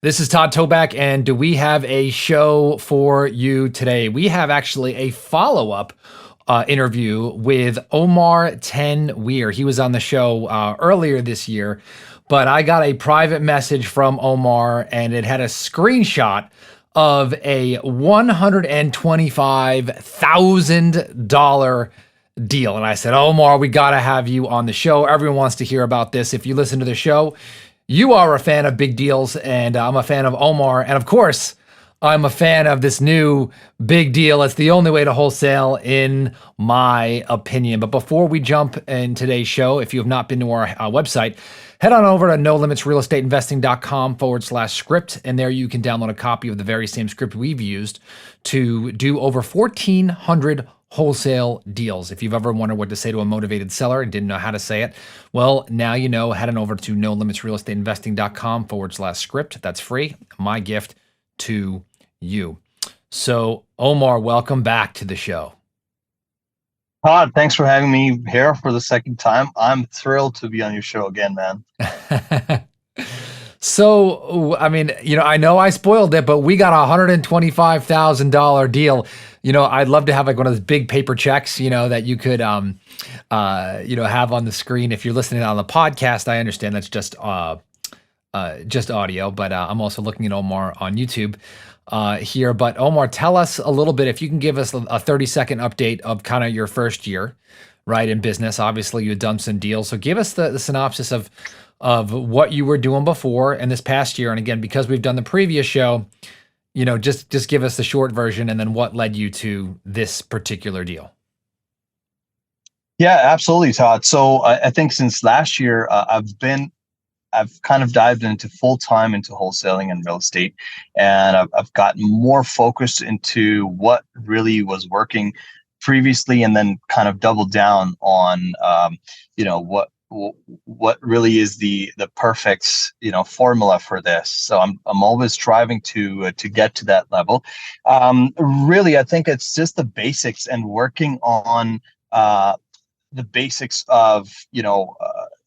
This is Todd Toback, and do we have a show for you today? We have actually a follow-up interview with Omar Weir. He was on the show earlier this year, but I got a private message from Omar, and it had a screenshot of a $125,000 deal. And I said, Omar, we got to have you on the show. Everyone wants to hear about this. If you listen to the show, you are a fan of big deals, and I'm a fan of Omar. And of course, I'm a fan of this new big deal. It's the only way to wholesale, in my opinion. But before we jump in today's show, if you have not been to our website, head on over to nolimitsrealestateinvesting.com/script. And there you can download a copy of the very same script we've used to do over 1,400 wholesale deals. If you've ever wondered what to say to a motivated seller and didn't know how to say it, well, now you know. Head on over to nolimitsrealestateinvesting.com/script. That's free. My gift to you. So, Omar, welcome back to the show. Todd, thanks for having me here for the second time. I'm thrilled to be on your show again, man. So, I mean, I know I spoiled it, but we got a $125,000 deal. I'd love to have like one of those big paper checks, that you could, have on the screen. If you're listening on the podcast, I understand that's just audio, but I'm also looking at Omar on YouTube here. But Omar, tell us a little bit, if you can give us a 30-second update of kind of your first year, right, in business. Obviously, you've done some deals, so give us the synopsis of what you were doing before and this past year. And again, because we've done the previous show, just give us the short version, and then what led you to this particular deal. Yeah, absolutely, Todd. So I think since last year, I've kind of dived into full-time into wholesaling and real estate, and I've gotten more focused into what really was working previously, and then kind of doubled down on, what really is the perfect formula for this. So I'm always striving to get to that level. Really, I think it's just the basics and working on the basics of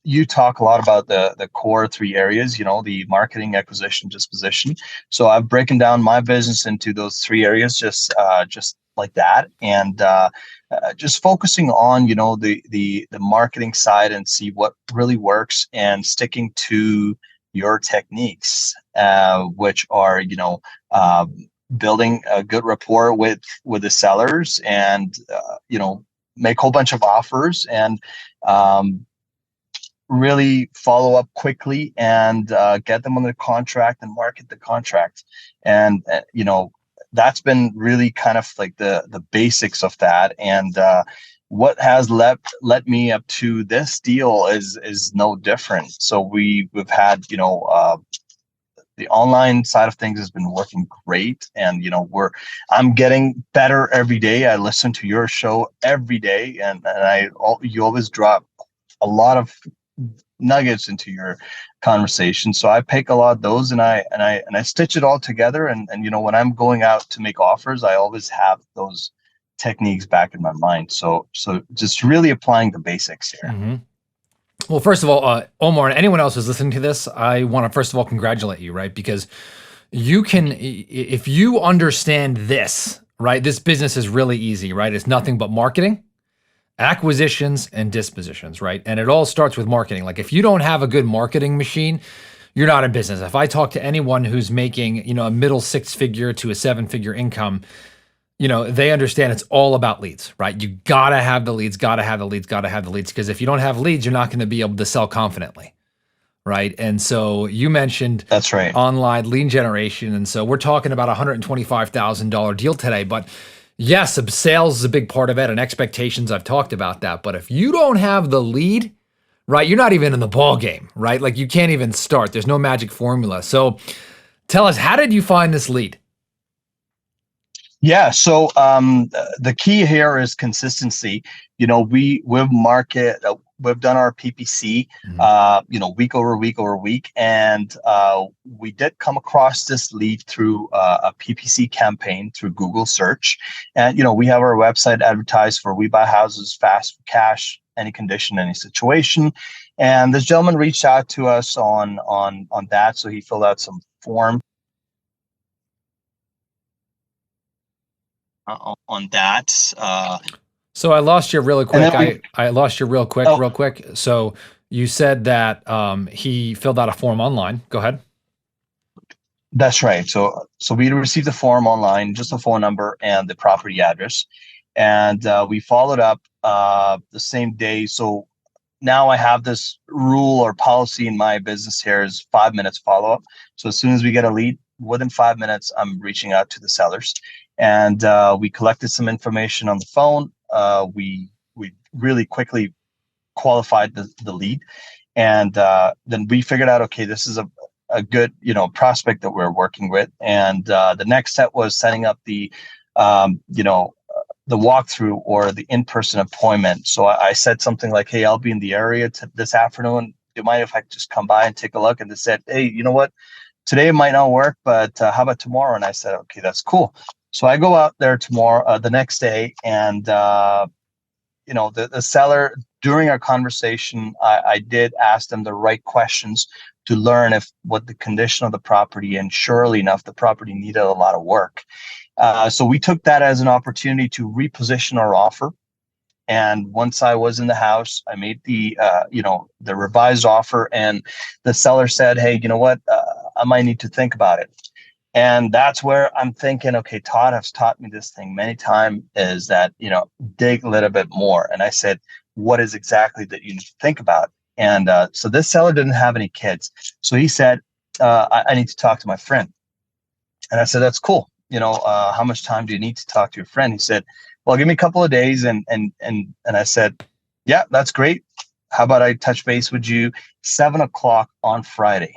you talk a lot about the core three areas, the marketing, acquisition, disposition. So I've broken down my business into those three areas, just like that, and just focusing on the marketing side and see what really works, and sticking to your techniques, which are building a good rapport with the sellers, and make a whole bunch of offers, and really follow up quickly, and get them on the contract and market the contract. And that's been really kind of like the basics of that. And what has led me up to this deal is no different. So we've had the online side of things has been working great, and I'm getting better every day. I listen to your show every day, and you always drop a lot of nuggets into your conversation. So I pick a lot of those, and I stitch it all together. And when I'm going out to make offers, I always have those techniques back in my mind. So just really applying the basics here. Mm-hmm. Well, first of all, Omar, and anyone else who's listening to this, I want to first of all congratulate you, right? Because if you understand this, right, this business is really easy, right? It's nothing but marketing, acquisitions, and dispositions, right? And it all starts with marketing. Like, if you don't have a good marketing machine, you're not in business. If I talk to anyone who's making, a middle six-figure to a seven-figure income, they understand it's all about leads, right? You gotta have the leads, because if you don't have leads, you're not going to be able to sell confidently, right? And so you mentioned That's right. Online lead generation, and so we're talking about a $125,000 deal today. But yes, sales is a big part of it, and expectations, I've talked about that. But if you don't have the lead, right, you're not even in the ball game, right? Like, you can't even start. There's no magic formula. So tell us, how did you find this lead? Yeah, so the key here is consistency. We've done our PPC, week over week over week, and we did come across this lead through a PPC campaign through Google search. And we have our website advertised for: we buy houses fast for cash, any condition, any situation. And this gentleman reached out to us on that, so he filled out some form on that. So I lost you really And quick. then we, I lost you real quick, oh, real quick. So you said that he filled out a form online. Go ahead. that's right. So we received the form online, just a phone number and the property address, and we followed up the same day. So now I have this rule or policy in my business here is 5 minutes follow up. So as soon as we get a lead, within 5 minutes, I'm reaching out to the sellers, and we collected some information on the phone. We really quickly qualified the lead, and then we figured out, okay, this is a good prospect that we're working with, and the next step was setting up the um, you know the walkthrough or the in-person appointment. So I said something like, hey, I'll be in the area this afternoon. Do you mind if I just come by and take a look? And they said, hey, you know what, today might not work, but how about tomorrow? And I said, okay, that's cool. So I go out there tomorrow, the next day, and the seller, during our conversation, I did ask them the right questions to learn if what the condition of the property, and surely enough, the property needed a lot of work. So we took that as an opportunity to reposition our offer. And once I was in the house, I made the revised offer, and the seller said, hey, you know what, I might need to think about it. And that's where I'm thinking, okay, Todd has taught me this thing many times, is that, dig a little bit more. And I said, what is exactly that you need to think about? And so this seller didn't have any kids. So he said, I need to talk to my friend. And I said, that's cool. How much time do you need to talk to your friend? He said, well, give me a couple of days. And I said, yeah, that's great. How about I touch base with you 7 o'clock on Friday?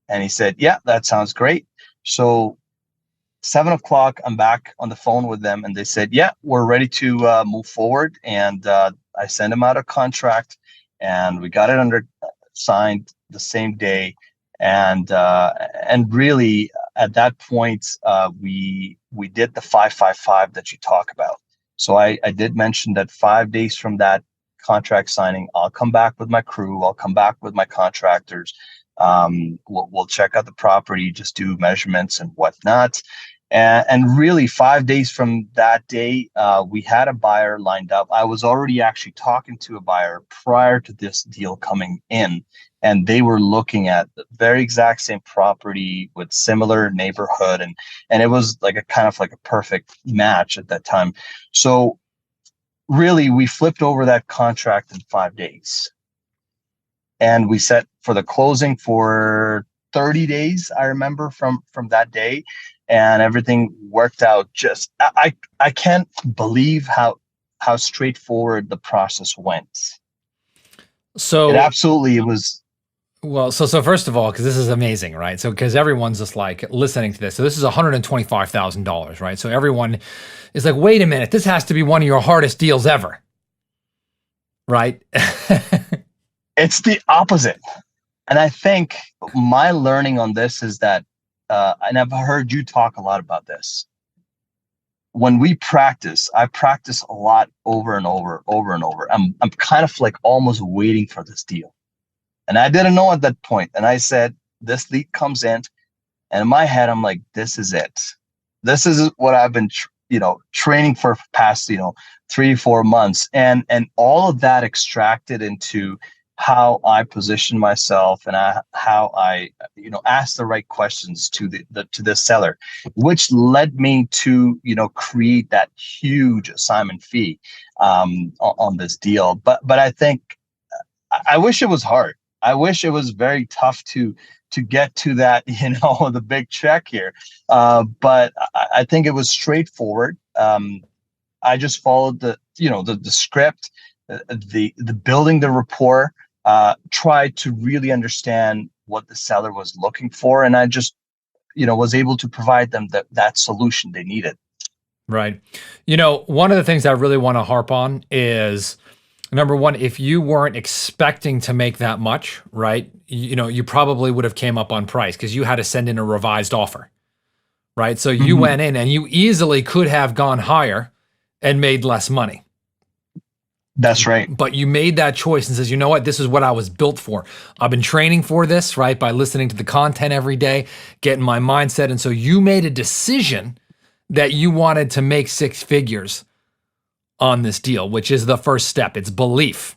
And he said, yeah, that sounds great. So 7 o'clock, I'm back on the phone with them, and they said, yeah, we're ready to move forward. And I sent them out a contract, and we got it under signed the same day. And really at that point, we did the 555 that you talk about. So I did mention that 5 days from that contract signing, I'll come back with my crew, I'll come back with my contractors. We'll check out the property, just do measurements and whatnot. And really 5 days from that day, we had a buyer lined up. I was already actually talking to a buyer prior to this deal coming in, and they were looking at the very exact same property with similar neighborhood, and it was like a kind of like a perfect match at that time. So really, we flipped over that contract in 5 days, and we set for the closing for 30 days, I remember, from that day, and everything worked out. Just I can't believe how straightforward the process went. It So absolutely, it was. well, so first of all, because this is amazing, right? So because everyone's just like listening to this. So this is $125,000, right? So everyone is like, wait a minute, this has to be one of your hardest deals ever, right? It's the opposite. And I think my learning on this is that, and I've heard you talk a lot about this. When we practice, I practice a lot over and over, over and over. I'm kind of like almost waiting for this deal. And I didn't know at that point. And I said, this lead comes in, and in my head, I'm like, this is it. This is what I've been, training for past, 3-4 months, and all of that extracted into how I position myself, and how I, ask the right questions to the seller, which led me to, create that huge assignment fee on this deal. But I think I wish it was hard. I wish it was very tough to get to that, the big check here. But I think it was straightforward. I just followed the script, the building the rapport, tried to really understand what the seller was looking for, and I just was able to provide them that solution they needed. Right. One of the things I really want to harp on is, number one, if you weren't expecting to make that much, right? You probably would have came up on price because you had to send in a revised offer, right? So you went in and you easily could have gone higher and made less money. That's right. But you made that choice and says, you know what, this is what I was built for. I've been training for this, right? By listening to the content every day, getting my mindset. And so you made a decision that you wanted to make six figures on this deal, which is the first step. It's belief.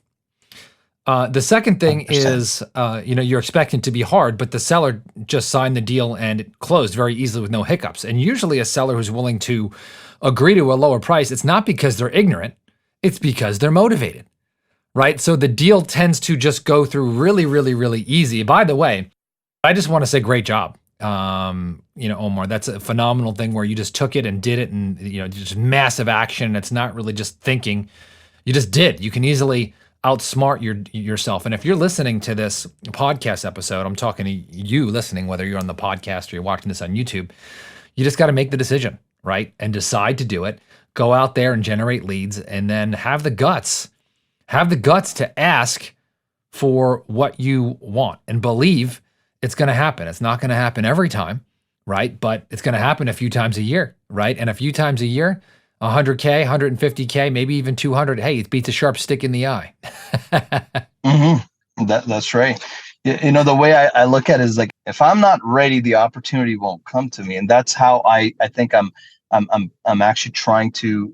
The second thing 100%. is, you're expecting it to be hard, but the seller just signed the deal and it closed very easily with no hiccups. And usually a seller who's willing to agree to a lower price, it's not because they're ignorant, it's because they're motivated, right? So the deal tends to just go through really, really, really easy. By the way, I just want to say great job. Omar, that's a phenomenal thing where you just took it and did it, and just massive action. It's not really just thinking. You just did. You can easily outsmart yourself. And if you're listening to this podcast episode, I'm talking to you listening, whether you're on the podcast or you're watching this on YouTube, you just got to make the decision, right? And decide to do it. Go out there and generate leads, and then have the guts to ask for what you want and believe it's going to happen. It's not going to happen every time, right? But it's going to happen a few times a year, right? And a few times a year, 100K, 150K, maybe even 200. Hey, it beats a sharp stick in the eye. That's right. The way I look at it is like, if I'm not ready, the opportunity won't come to me. And that's how I think I'm actually trying to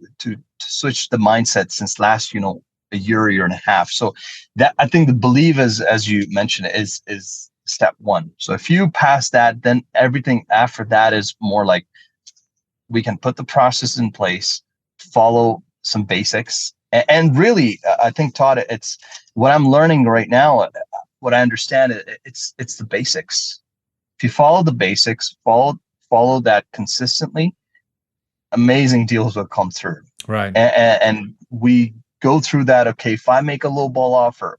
switch the mindset since last, a year and a half. So that, I think the belief is, as you mentioned, is step one. So if you pass that, then everything after that is more like, we can put the process in place, follow some basics. And really, I think, Todd, it's what I'm learning right now, what I understand, it's the basics. If you follow the basics, follow that consistently, amazing deals will come through. Right. And we go through that. Okay, if I make a low ball offer,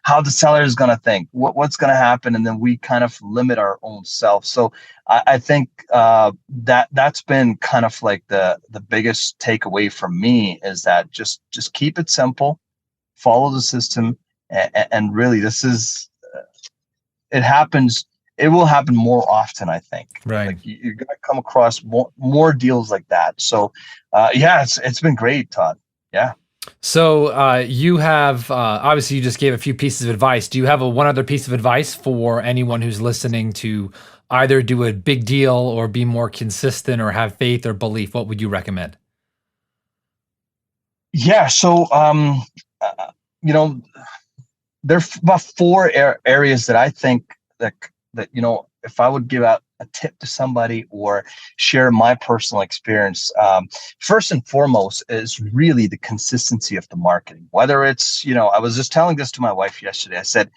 how the seller is going to think, what's going to happen, and then we kind of limit our own self. So I think that's been kind of like the biggest takeaway from me, is that just keep it simple, follow the system, and really this is it happens. It will happen more often, I think. Right. Like you're going to come across more deals like that. So it's been great, Todd. Yeah. So you have, obviously you just gave a few pieces of advice. Do you have one other piece of advice for anyone who's listening to either do a big deal or be more consistent or have faith or belief? What would you recommend? Yeah. So, there's about four areas that I think that, if I would give out a tip to somebody or share my personal experience, first and foremost is really the consistency of the marketing. Whether it's, I was just telling this to my wife yesterday. I said,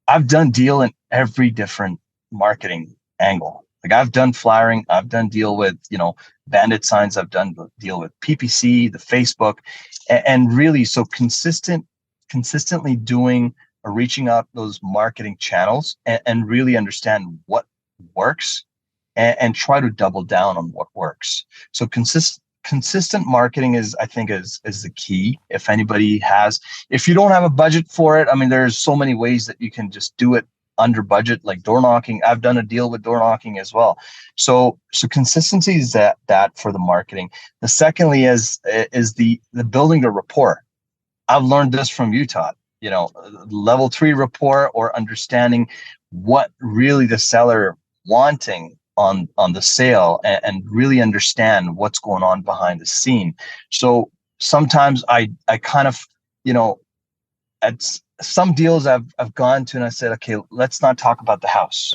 I've done deal in every different marketing angle. Like I've done flyering, I've done deal with, bandit signs, I've done deal with PPC, the Facebook, and really so consistently doing or reaching out those marketing channels and really understand what works and try to double down on what works. So consistent marketing is, I think, is the key. If you don't have a budget for it, I mean, there's so many ways that you can just do it under budget, like door knocking. I've done a deal with door knocking as well. So consistency is that for the marketing. The secondly is the building the rapport. I've learned this from you, Todd. Level 3 rapport, or understanding what really the seller wanting on the sale, and really understand what's going on behind the scene. So sometimes I kind of, at some deals I've gone to and I said, okay, let's not talk about the house.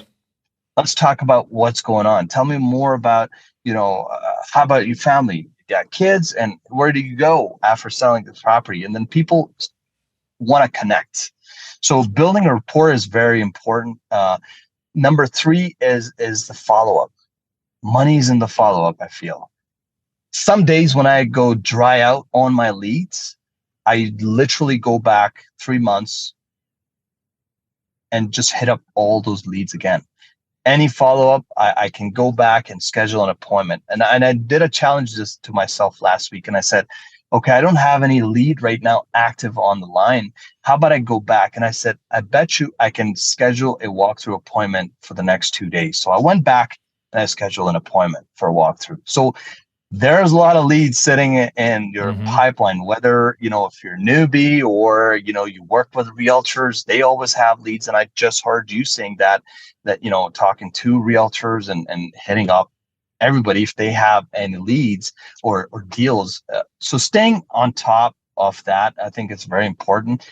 Let's talk about what's going on. Tell me more about, how about your family? You got kids, and where do you go after selling the property? And then people want to connect. So building a rapport is very important. Number 3 is the follow-up. Money's in the follow-up, I feel. Some days when I go dry out on my leads, I literally go back 3 months and just hit up all those leads again. Any follow-up, I can go back and schedule an appointment. And I did a challenge this to myself last week, and I said, okay, I don't have any lead right now active on the line. How about I go back? And I said, I bet you I can schedule a walkthrough appointment for the next 2 days. So I went back and I scheduled an appointment for a walkthrough. So there's a lot of leads sitting in your Mm-hmm. pipeline, whether, if you're newbie or, you work with realtors, they always have leads. And I just heard you saying that, talking to realtors and hitting up everybody if they have any leads or deals. So staying on top of that, I think it's very important.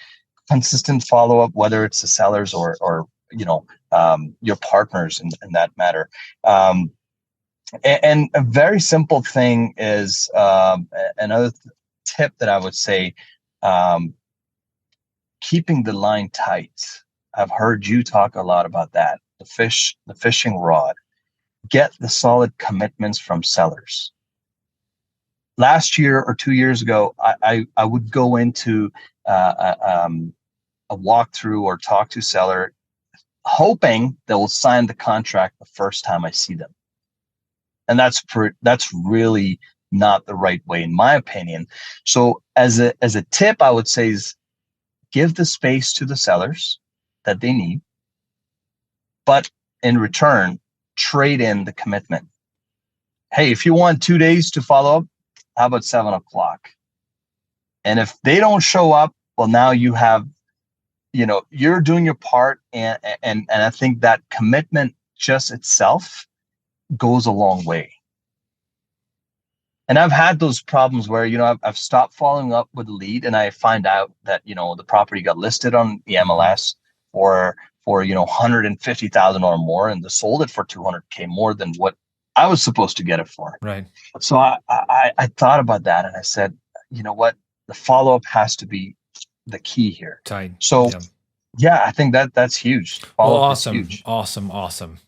Consistent follow-up, whether it's the sellers or your partners in that matter. And a very simple thing is another tip that I would say, um, keeping the line tight. I've heard you talk a lot about that. The fishing rod. Get the solid commitments from sellers. Last year or 2 years ago, I would go into a walkthrough or talk to seller, hoping they will sign the contract the first time I see them. And that's really not the right way, in my opinion. So as a tip, I would say is give the space to the sellers that they need, but in return, trade in the commitment. Hey, if you want 2 days to follow up, how about 7 o'clock? And if they don't show up, well, now you have, you're doing your part, and I think that commitment just itself goes a long way. And I've had those problems where, I've stopped following up with a lead and I find out that, the property got listed on the MLS for 150,000 or more, and they sold it for 200K more than what I was supposed to get it for. Right. So I thought about that and I said, you know what? The follow-up has to be the key here. Tight. So yeah, I think that's huge. Follow-up is Awesome. huge. Awesome.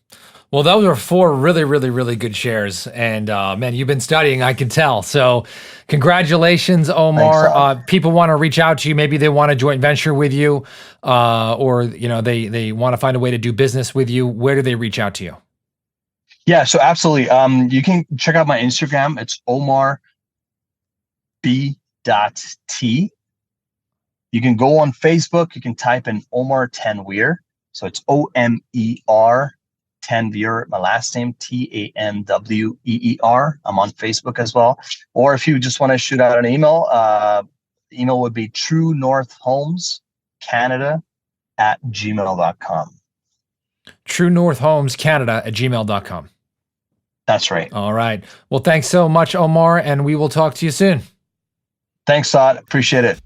Well, those are 4 really, really, really good shares. And man, you've been studying, I can tell. So congratulations, Omar. Thanks, People want to reach out to you. Maybe they want a joint venture with you, or they want to find a way to do business with you. Where do they reach out to you? Yeah, so absolutely. You can check out my Instagram. It's Omar B.T. You can go on Facebook. You can type in Omar Tanweer. So it's Omer Tanweer, my last name, Tanweer. I'm on Facebook as well. Or if you just want to shoot out an email, email would be truenorthhomescanada@gmail.com. truenorthhomescanada@gmail.com. That's right. All right. Well, thanks so much, Omar, and we will talk to you soon. Thanks, Todd. Appreciate it.